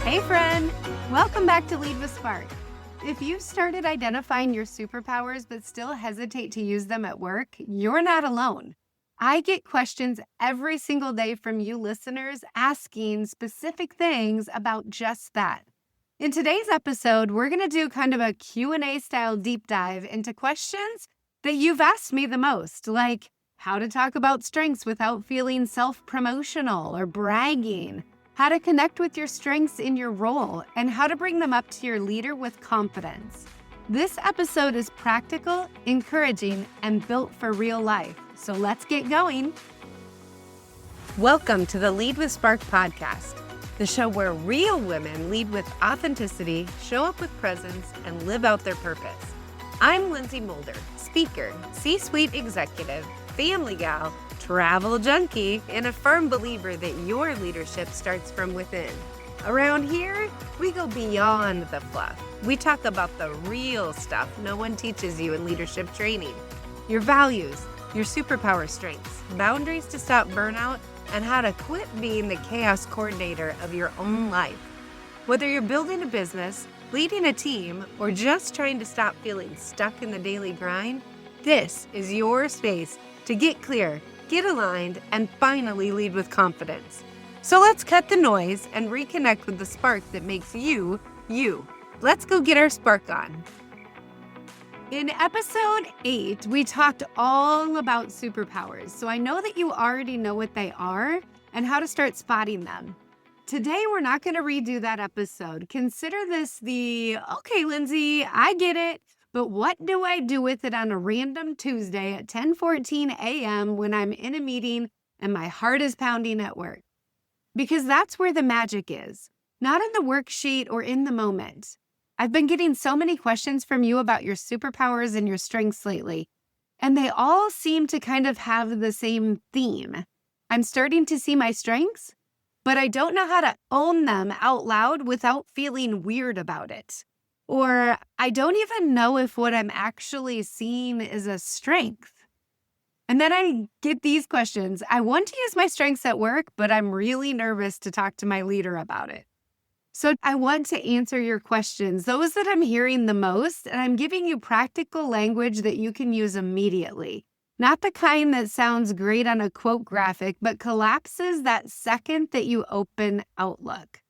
Hey friend, welcome back to Lead with Spark. If you've started identifying your superpowers but still hesitate to use them at work, you're not alone. I get questions every single day from you listeners asking specific things about just that. In today's episode, we're going to do kind of a Q&A style deep dive into questions that you've asked me the most, like how to talk about strengths without feeling self-promotional or bragging, how to connect with your strengths in your role, and how to bring them up to your leader with confidence. This episode is practical, encouraging, and built for real life. So let's get going. Welcome to the Lead with Spark podcast, the show where real women lead with authenticity, show up with presence, and live out their purpose. I'm Lindsay Mulder, speaker, C-suite executive, family gal, travel junkie, and a firm believer that your leadership starts from within. Around here, we go beyond the fluff. We talk about the real stuff no one teaches you in leadership training. Your values, your superpower strengths, boundaries to stop burnout, and how to quit being the chaos coordinator of your own life. Whether you're building a business, leading a team, or just trying to stop feeling stuck in the daily grind, this is your space to get clear, get aligned, and finally lead with confidence. So let's cut the noise and reconnect with the spark that makes you, you. Let's go get our spark on. In episode 8, we talked all about superpowers. So I know that you already know what they are and how to start spotting them. Today, we're not going to redo that episode. Consider this okay, Lindsay, I get it. But what do I do with it on a random Tuesday at 10:14 a.m. when I'm in a meeting and my heart is pounding at work? Because that's where the magic is, not in the worksheet or in the moment. I've been getting so many questions from you about your superpowers and your strengths lately, and they all seem to kind of have the same theme. I'm starting to see my strengths, but I don't know how to own them out loud without feeling weird about it. Or I don't even know if what I'm actually seeing is a strength. And then I get these questions. I want to use my strengths at work, but I'm really nervous to talk to my leader about it. So I want to answer your questions, those that I'm hearing the most, and I'm giving you practical language that you can use immediately. Not the kind that sounds great on a quote graphic, but collapses that second that you open Outlook.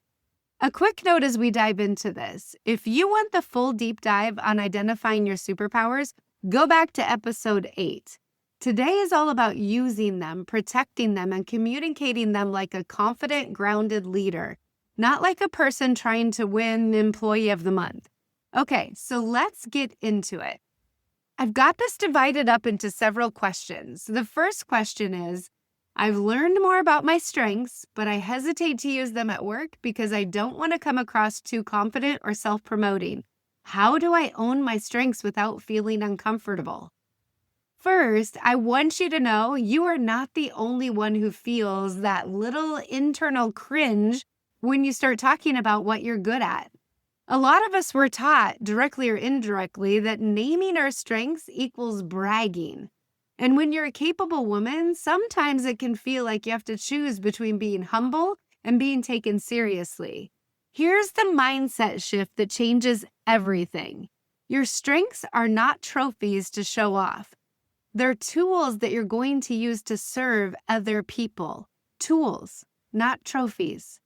A quick note as we dive into this. If you want the full deep dive on identifying your superpowers, go back to episode 8. Today is all about using them, protecting them, and communicating them like a confident, grounded leader, not like a person trying to win Employee of the Month. Okay, so let's get into it. I've got this divided up into several questions. The first question is, I've learned more about my strengths, but I hesitate to use them at work because I don't want to come across too confident or self-promoting. How do I own my strengths without feeling uncomfortable? First, I want you to know you are not the only one who feels that little internal cringe when you start talking about what you're good at. A lot of us were taught, directly or indirectly, that naming our strengths equals bragging. And when you're a capable woman, sometimes it can feel like you have to choose between being humble and being taken seriously. Here's the mindset shift that changes everything. Your strengths are not trophies to show off. They're tools that you're going to use to serve other people. Tools, not trophies.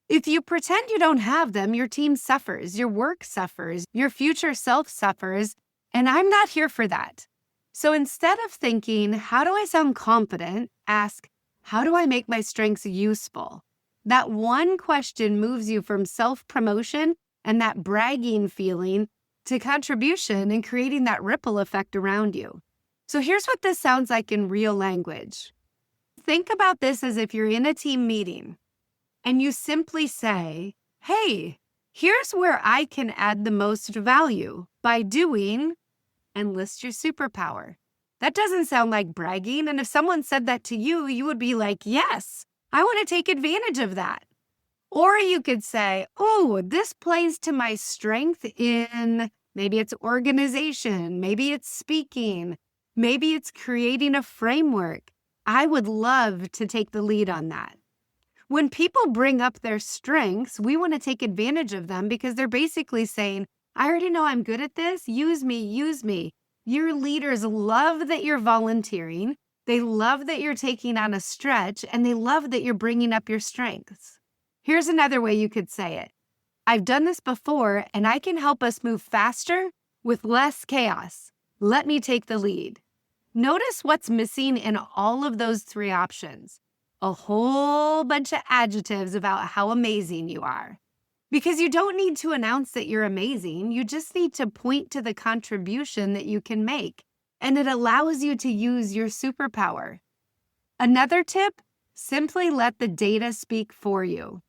If you pretend you don't have them, your team suffers, your work suffers, your future self suffers, and I'm not here for that. So instead of thinking, how do I sound confident, ask, how do I make my strengths useful? That one question moves you from self-promotion and that bragging feeling to contribution and creating that ripple effect around you. So here's what this sounds like in real language. Think about this as if you're in a team meeting and you simply say, hey, here's where I can add the most value by doing, and list your superpower. That doesn't sound like bragging. And if someone said that to you, you would be like, yes, I want to take advantage of that. Or you could say, oh, this plays to my strength in maybe it's organization, maybe it's speaking, maybe it's creating a framework. I would love to take the lead on that. When people bring up their strengths, we want to take advantage of them because they're basically saying, I already know I'm good at this. Use me, use me. Your leaders love that you're volunteering. They love that you're taking on a stretch, and they love that you're bringing up your strengths. Here's another way you could say it. I've done this before, and I can help us move faster with less chaos. Let me take the lead. Notice what's missing in all of those three options. A whole bunch of adjectives about how amazing you are. Because you don't need to announce that you're amazing. You just need to point to the contribution that you can make. And it allows you to use your superpower. Another tip, simply let the data speak for you.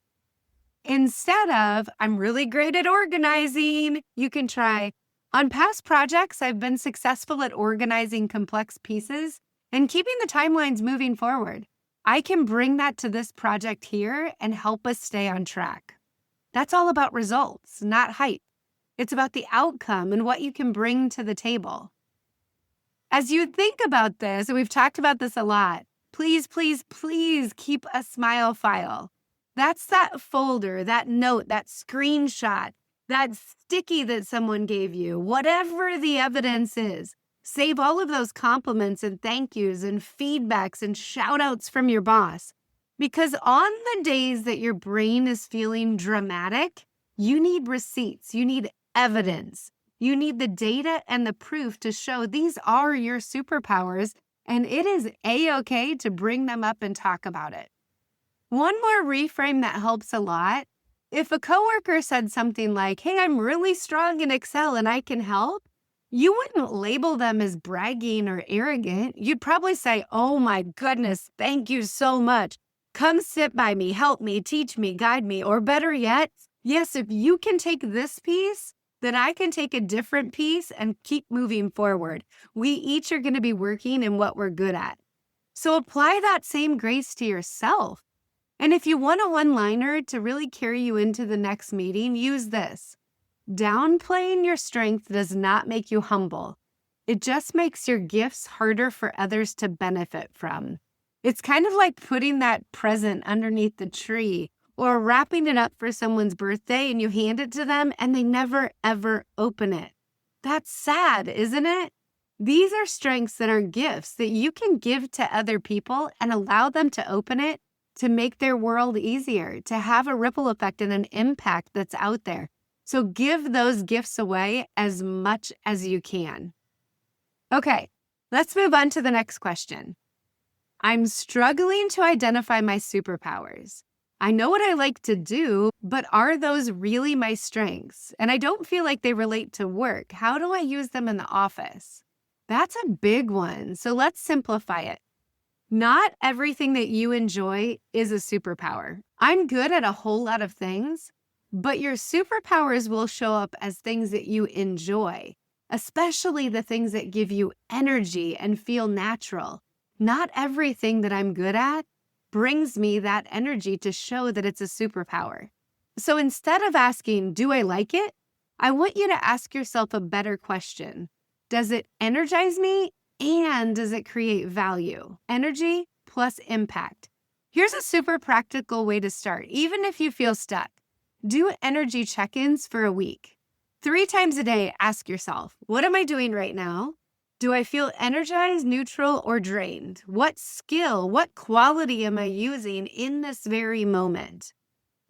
Instead of, I'm really great at organizing, you can try, on past projects, I've been successful at organizing complex pieces and keeping the timelines moving forward. I can bring that to this project here and help us stay on track. That's all about results, not hype. It's about the outcome and what you can bring to the table. As you think about this, and we've talked about this a lot, please, please, please keep a smile file. That's that folder, that note, that screenshot, that sticky that someone gave you, whatever the evidence is. Save all of those compliments and thank yous and feedbacks and shout outs from your boss. Because on the days that your brain is feeling dramatic, you need receipts, you need evidence, you need the data and the proof to show these are your superpowers, and it is A-okay to bring them up and talk about it. One more reframe that helps a lot. If a coworker said something like, hey, I'm really strong in Excel and I can help, you wouldn't label them as bragging or arrogant. You'd probably say, oh my goodness, thank you so much. Come sit by me, help me, teach me, guide me. Or better yet, yes, if you can take this piece, then I can take a different piece and keep moving forward. We each are going to be working in what we're good at. So apply that same grace to yourself. And if you want a one-liner to really carry you into the next meeting, use this. Downplaying your strength does not make you humble. It just makes your gifts harder for others to benefit from. It's kind of like putting that present underneath the tree or wrapping it up for someone's birthday and you hand it to them and they never, ever open it. That's sad, isn't it? These are strengths that are gifts that you can give to other people and allow them to open it to make their world easier, to have a ripple effect and an impact that's out there. So give those gifts away as much as you can. Okay, let's move on to the next question. I'm struggling to identify my superpowers. I know what I like to do, but are those really my strengths? And I don't feel like they relate to work. How do I use them in the office? That's a big one. So let's simplify it. Not everything that you enjoy is a superpower. I'm good at a whole lot of things, but your superpowers will show up as things that you enjoy, especially the things that give you energy and feel natural. Not everything that I'm good at brings me that energy to show that it's a superpower. So instead of asking, do I like it? I want you to ask yourself a better question. Does it energize me? And does it create value? Energy plus impact. Here's a super practical way to start, even if you feel stuck. Do energy check-ins for a week. 3 times a day, ask yourself, what am I doing right now? Do I feel energized, neutral, or drained? What skill, what quality am I using in this very moment?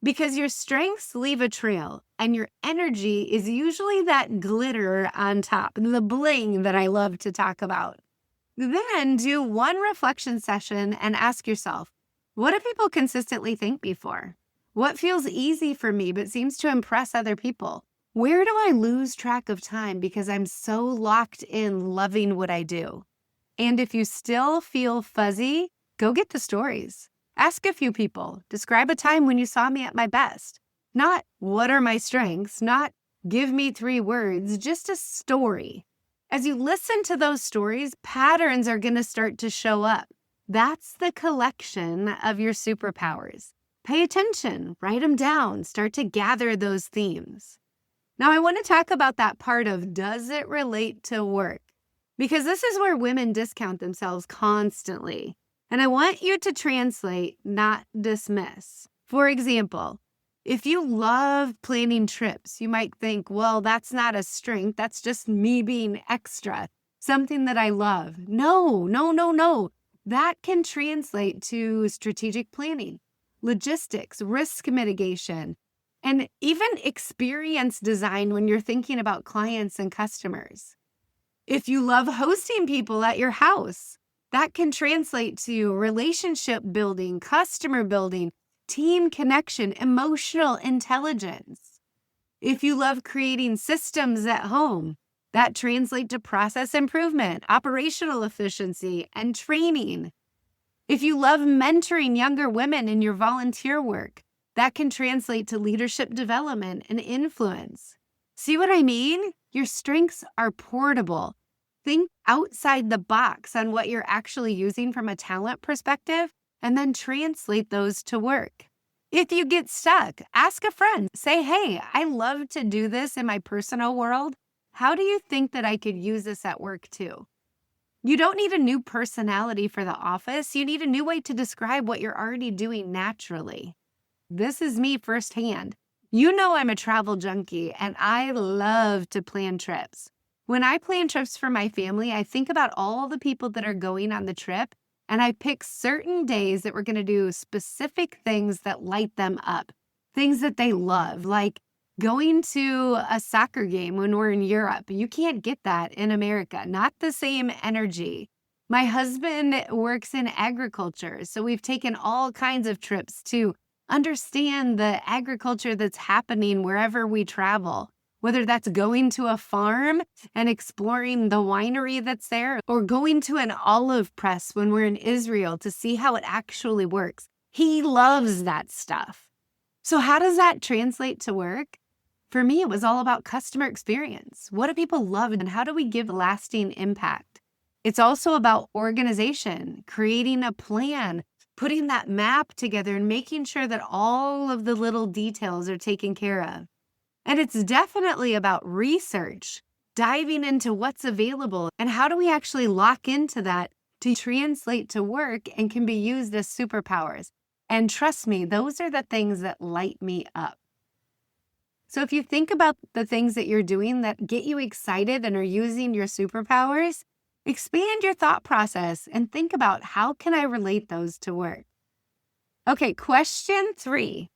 Because your strengths leave a trail, and your energy is usually that glitter on top, the bling that I love to talk about. Then do one reflection session and ask yourself, what do people consistently thank me for? What feels easy for me but seems to impress other people? Where do I lose track of time because I'm so locked in loving what I do? And if you still feel fuzzy, go get the stories. Ask a few people, describe a time when you saw me at my best. Not what are my strengths, not give me 3 words, just a story. As you listen to those stories, patterns are going to start to show up. That's the collection of your superpowers. Pay attention, write them down, start to gather those themes. Now, I want to talk about that part of does it relate to work? Because this is where women discount themselves constantly. And I want you to translate, not dismiss. For example, if you love planning trips, you might think, well, that's not a strength. That's just me being extra, something that I love. No, no, no, no. That can translate to strategic planning, logistics, risk mitigation, and even experience design when you're thinking about clients and customers. If you love hosting people at your house, that can translate to relationship building, customer building, team connection, emotional intelligence. If you love creating systems at home, that translates to process improvement, operational efficiency, and training. If you love mentoring younger women in your volunteer work, that can translate to leadership development and influence. See what I mean? Your strengths are portable. Think outside the box on what you're actually using from a talent perspective, and then translate those to work. If you get stuck, ask a friend. Say, hey, I love to do this in my personal world. How do you think that I could use this at work too? You don't need a new personality for the office. You need a new way to describe what you're already doing naturally. This is me firsthand. You know I'm a travel junkie, and I love to plan trips. When I plan trips for my family, I think about all the people that are going on the trip, and I pick certain days that we're going to do specific things that light them up, things that they love, like going to a soccer game when we're in Europe. You can't get that in America, not the same energy. My husband works in agriculture, so we've taken all kinds of trips to understand the agriculture that's happening wherever we travel. Whether that's going to a farm and exploring the winery that's there, or going to an olive press when we're in Israel to see how it actually works. He loves that stuff. So how does that translate to work? For me, it was all about customer experience. What do people love, and how do we give lasting impact? It's also about organization, creating a plan, putting that map together, and making sure that all of the little details are taken care of. And it's definitely about research, diving into what's available and how do we actually lock into that to translate to work and can be used as superpowers. And trust me, those are the things that light me up. So if you think about the things that you're doing that get you excited and are using your superpowers, expand your thought process and think about how can I relate those to work? Okay, question 3.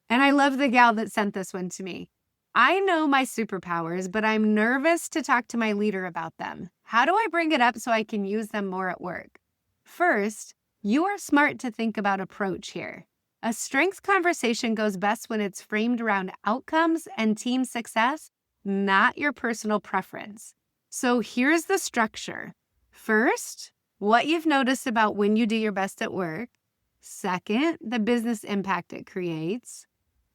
And I love the gal that sent this one to me. I know my superpowers, but I'm nervous to talk to my leader about them. How do I bring it up so I can use them more at work? First, you are smart to think about approach here. A strengths conversation goes best when it's framed around outcomes and team success, not your personal preference. So here's the structure. First, what you've noticed about when you do your best at work. Second, the business impact it creates.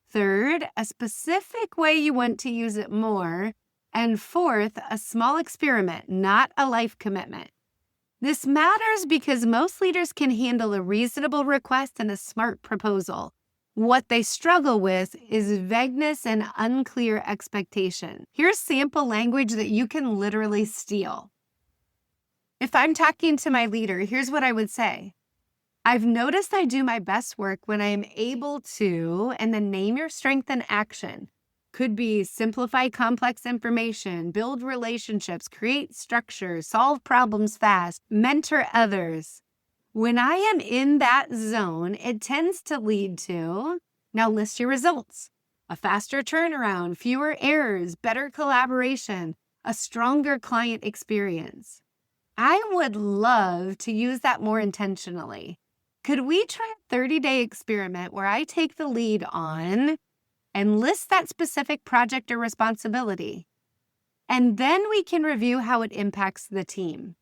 Third, a specific way you want to use it more. And fourth, a small experiment, not a life commitment. This matters because most leaders can handle a reasonable request and a smart proposal. What they struggle with is vagueness and unclear expectation. Here's sample language that you can literally steal. If I'm talking to my leader, here's what I would say. I've noticed I do my best work when I am able to, and then name your strength and action. Could be simplify complex information, build relationships, create structure, solve problems fast, mentor others. When I am in that zone, it tends to lead to, now list your results, a faster turnaround, fewer errors, better collaboration, a stronger client experience. I would love to use that more intentionally. Could we try a 30-day experiment where I take the lead on and list that specific project or responsibility? And then we can review how it impacts the team.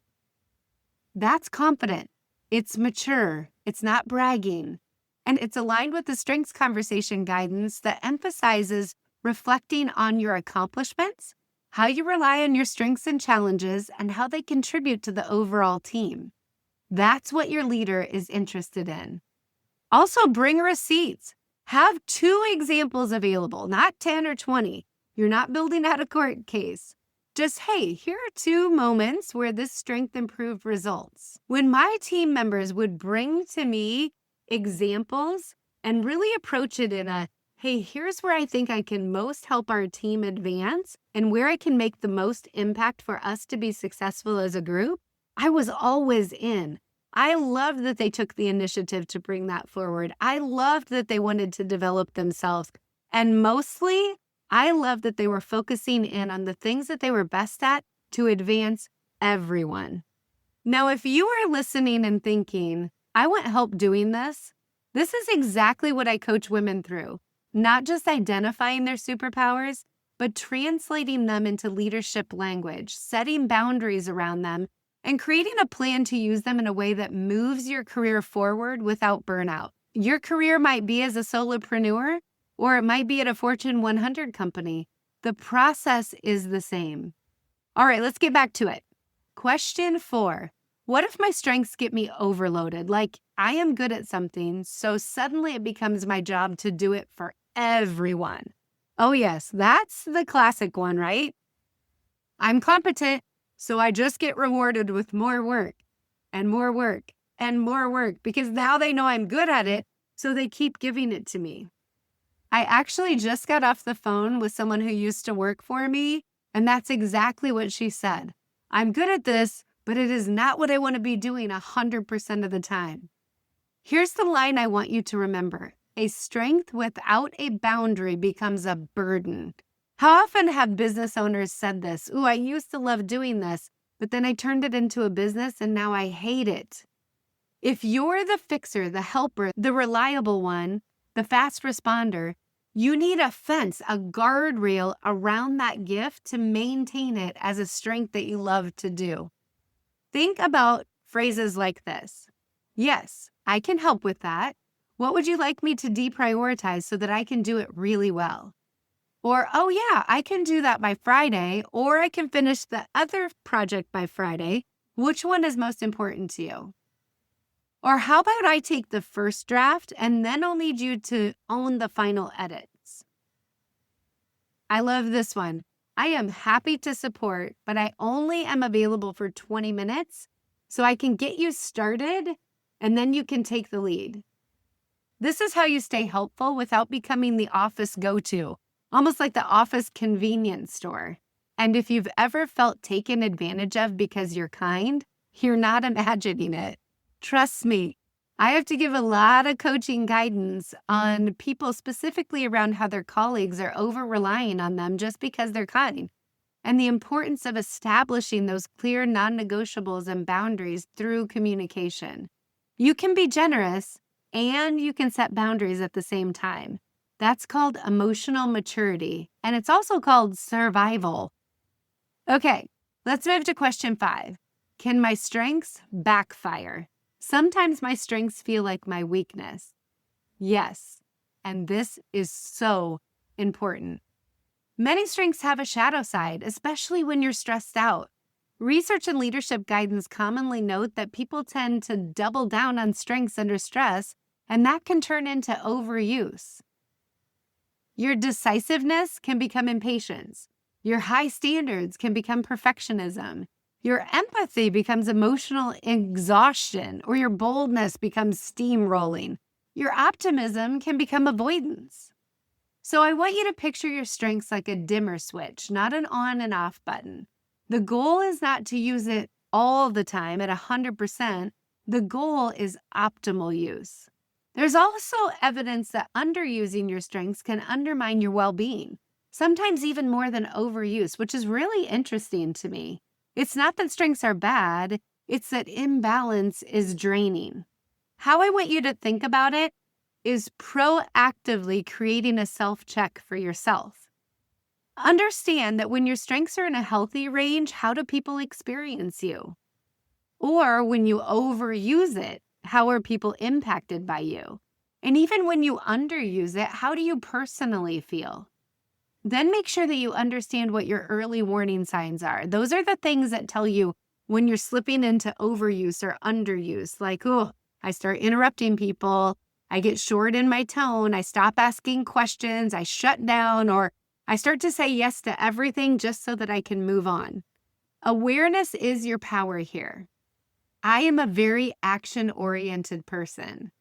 That's confident. It's mature. It's not bragging. And it's aligned with the strengths conversation guidance that emphasizes reflecting on your accomplishments, how you rely on your strengths and challenges, and how they contribute to the overall team. That's what your leader is interested in. Also, bring receipts. Have 2 examples available, not 10 or 20. You're not building out a court case. Just, hey, here are 2 moments where this strength improved results. When my team members would bring to me examples and really approach it in a, hey, here's where I think I can most help our team advance and where I can make the most impact for us to be successful as a group, I was always in. I loved that they took the initiative to bring that forward. I loved that they wanted to develop themselves. And mostly, I loved that they were focusing in on the things that they were best at to advance everyone. Now, if you are listening and thinking, I want help doing this is exactly what I coach women through. Not just identifying their superpowers, but translating them into leadership language, setting boundaries around them, and creating a plan to use them in a way that moves your career forward without burnout. Your career might be as a solopreneur, or it might be at a Fortune 100 company. The process is the same. All right, let's get back to it. Question 4. What if my strengths get me overloaded? Like I am good at something, so suddenly it becomes my job to do it for everyone. Oh yes, that's the classic one, right? I'm competent, so I just get rewarded with more work and more work and more work because now they know I'm good at it, so they keep giving it to me. I actually just got off the phone with someone who used to work for me, and that's exactly what she said. I'm good at this, but it is not what I want to be doing 100% of the time. Here's the line I want you to remember. A strength without a boundary becomes a burden. How often have business owners said this? Ooh, I used to love doing this, but then I turned it into a business and now I hate it. If you're the fixer, the helper, the reliable one, the fast responder, you need a fence, a guardrail around that gift to maintain it as a strength that you love to do. Think about phrases like this. Yes, I can help with that. What would you like me to deprioritize so that I can do it really well? Or, oh yeah, I can do that by Friday, or I can finish the other project by Friday. Which one is most important to you? Or how about I take the first draft and then I'll need you to own the final edits? I love this one. I am happy to support, but I only am available for 20 minutes so I can get you started and then you can take the lead. This is how you stay helpful without becoming the office go-to, almost like the office convenience store. And if you've ever felt taken advantage of because you're kind, you're not imagining it. Trust me, I have to give a lot of coaching guidance on people specifically around how their colleagues are over-relying on them just because they're kind, and the importance of establishing those clear non-negotiables and boundaries through communication. You can be generous and you can set boundaries at the same time. That's called emotional maturity, and it's also called survival. Okay, let's move to question 5. Can my strengths backfire? Sometimes my strengths feel like my weakness. Yes, and this is so important. Many strengths have a shadow side, especially when you're stressed out. Research and leadership guidance commonly note that people tend to double down on strengths under stress, and that can turn into overuse. Your decisiveness can become impatience. Your high standards can become perfectionism. Your empathy becomes emotional exhaustion, or your boldness becomes steamrolling. Your optimism can become avoidance. So I want you to picture your strengths like a dimmer switch, not an on and off button. The goal is not to use it all the time at 100%. The goal is optimal use. There's also evidence that underusing your strengths can undermine your well-being, sometimes even more than overuse, which is really interesting to me. It's not that strengths are bad, it's that imbalance is draining. How I want you to think about it is proactively creating a self-check for yourself. Understand that when your strengths are in a healthy range, how do people experience you? Or when you overuse it, how are impacted impacted by you? And even when you underuse it, how do you personally feel? Then make sure that you understand what your early warning signs are. Those are the things that tell you when you're slipping into overuse or underuse, like, oh, I start interrupting people, I get short in my tone, I stop asking questions, I shut down, or I start to say yes to everything just so that I can move on. Awareness is your power here. I am a very action-oriented person.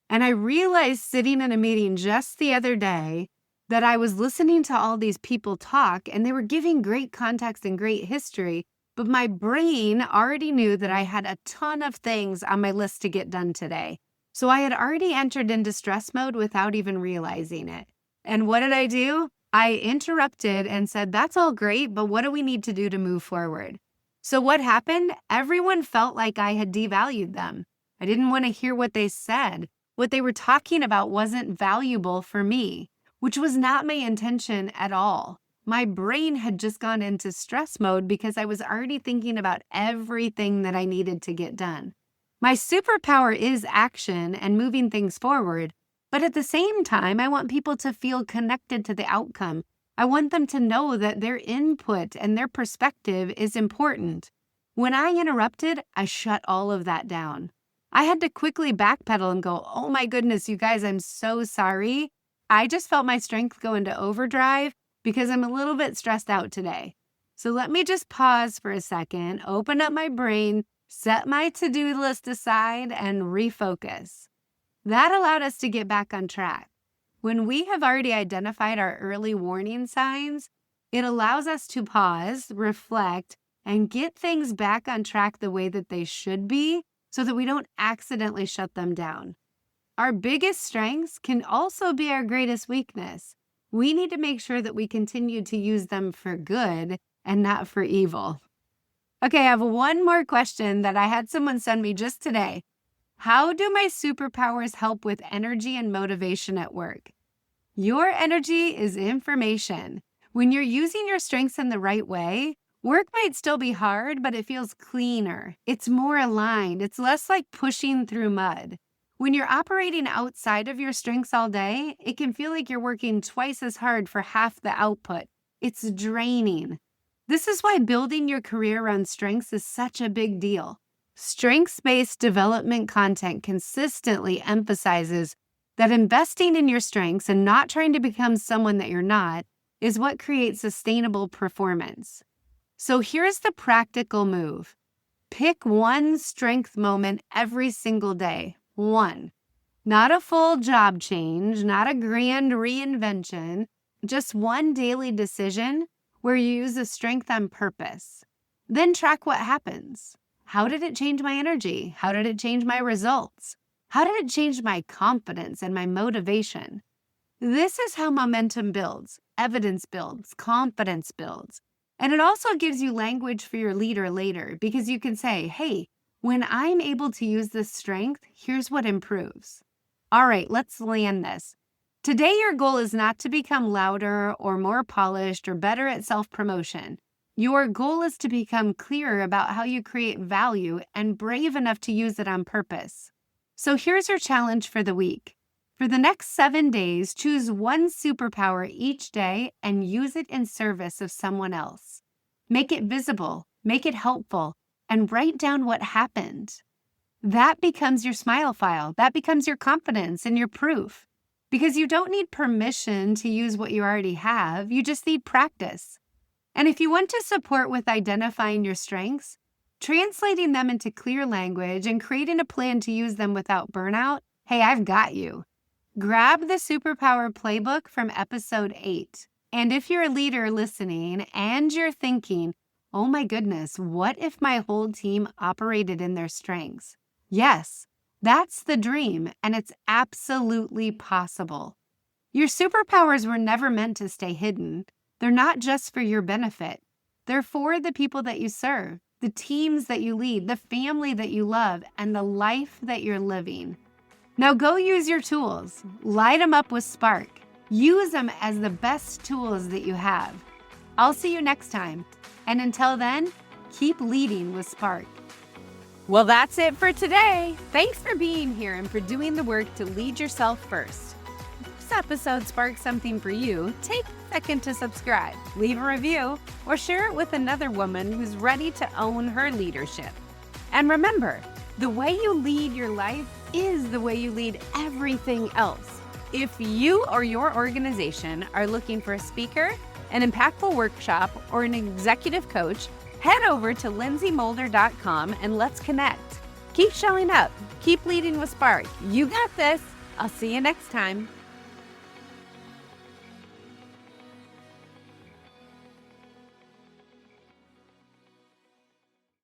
And I realized sitting in a meeting just the other day that I was listening to all these people talk and they were giving great context and great history, but my brain already knew that I had a ton of things on my list to get done today. So I had already entered into stress mode without even realizing it. And what did I do? I interrupted and said, that's all great, but what do we need to do to move forward? So what happened? Everyone felt like I had devalued them. I didn't want to hear what they said. What they were talking about wasn't valuable for me, which was not my intention at all. My brain had just gone into stress mode because I was already thinking about everything that I needed to get done. My superpower is action and moving things forward, but at the same time, I want people to feel connected to the outcome. I want them to know that their input and their perspective is important. When I interrupted, I shut all of that down. I had to quickly backpedal and go, oh my goodness, you guys, I'm so sorry. I just felt my strength go into overdrive because I'm a little bit stressed out today. So let me just pause for a second, open up my brain, set my to-do list aside, and refocus. That allowed us to get back on track. When we have already identified our early warning signs, it allows us to pause, reflect, and get things back on track the way that they should be so that we don't accidentally shut them down. Our biggest strengths can also be our greatest weakness. We need to make sure that we continue to use them for good and not for evil. Okay, I have one more question that I had someone send me just today. How do my superpowers help with energy and motivation at work? Your energy is information. When you're using your strengths in the right way, work might still be hard, but it feels cleaner. It's more aligned. It's less like pushing through mud. When you're operating outside of your strengths all day, it can feel like you're working twice as hard for half the output. It's draining. This is why building your career around strengths is such a big deal. Strengths-based development content consistently emphasizes that investing in your strengths and not trying to become someone that you're not is what creates sustainable performance. So here's the practical move. Pick one strength moment every single day. One. Not a full job change, not a grand reinvention, just one daily decision where you use a strength on purpose. Then track what happens. How did it change my energy? How did it change my results? How did it change my confidence and my motivation? This is how momentum builds, evidence builds, confidence builds. And it also gives you language for your leader later because you can say, hey, when I'm able to use this strength, here's what improves. All right, let's land this. Today, your goal is not to become louder or more polished or better at self-promotion. Your goal is to become clearer about how you create value and brave enough to use it on purpose. So here's your challenge for the week. For the next 7 days, choose one superpower each day and use it in service of someone else. Make it visible, make it helpful, and write down what happened. That becomes your smile file. That becomes your confidence and your proof. Because you don't need permission to use what you already have. You just need practice. And if you want to support with identifying your strengths, translating them into clear language, and creating a plan to use them without burnout, hey, I've got you. Grab the Superpower Playbook from episode 8. And if you're a leader listening and you're thinking, oh my goodness, what if my whole team operated in their strengths? Yes, that's the dream, and it's absolutely possible. Your superpowers were never meant to stay hidden. They're not just for your benefit. They're for the people that you serve, the teams that you lead, the family that you love, and the life that you're living. Now go use your tools. Light them up with spark. Use them as the best tools that you have. I'll see you next time. And until then, keep leading with spark. Well, that's it for today. Thanks for being here and for doing the work to lead yourself first. If this episode sparked something for you, take a second to subscribe, leave a review, or share it with another woman who's ready to own her leadership. And remember, the way you lead your life is the way you lead everything else. If you or your organization are looking for a speaker, an impactful workshop, or an executive coach, head over to lindsaymolder.com and let's connect. Keep showing up. Keep leading with spark. You got this. I'll see you next time.